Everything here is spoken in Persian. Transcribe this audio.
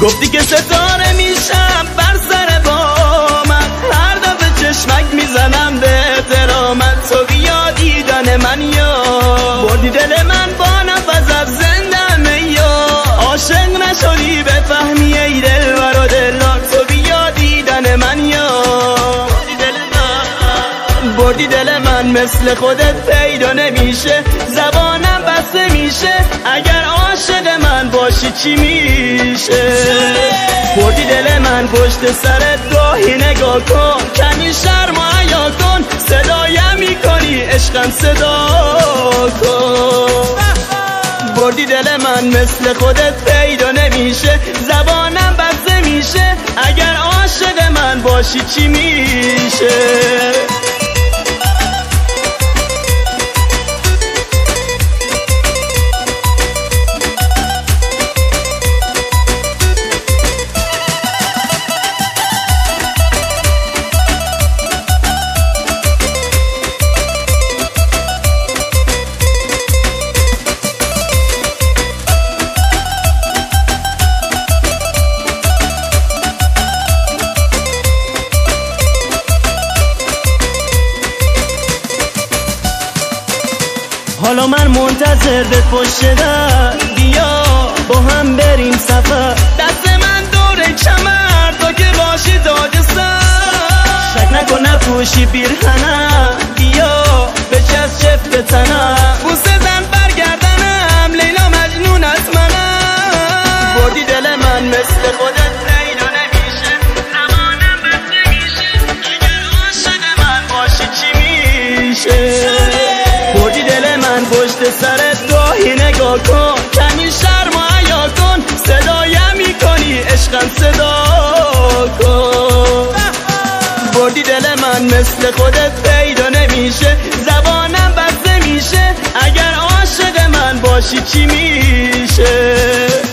گفتی که ستاره میشم بر سر بامت، هر دفعه چشمک میزنم به احترامت. تو بیا دیدن من یا بردی دل من با نفست زندم یا عاشق نشدی بفهمی ای دل برا دلار. تو بیا دیدن من یا بردی دل من مثل خودت پیدا نمیشه، زبانم بسته میشه اگر عاشق من باشی چی میشه. بردی دل من پشت سرت گاهی نگاه کن، کمی شرم و حیا کن، صدایم میکنی عشقم صدا کن. بردی دل من مثل خودت پیدا نمیشه، زبانم بسته میشه اگر عاشق من باشی چی میشه. حالا من منتظر به پشت در، بیا با هم بریم سفر. دست من دور کمر تا که باشی تاج سر، شک نکن نپوشی پیرهنم، بیا بچسب چفت تنم، بوسه زن برگردنم، لیلا مجنون از منم. بردی دل من مثل خودت پیدا نمیشه، زمانم بسته میشه اگر عاشق من باشی چی میشه. بردی دل من پشت سرت گاهی نگاه کن، کمی شرم و حیا کن، صدایم میکنی عشقم صدا کن. بردی دل من مثل خودت پیدا نمیشه، زبانم بسته میشه اگر عاشق من باشی چی میشه.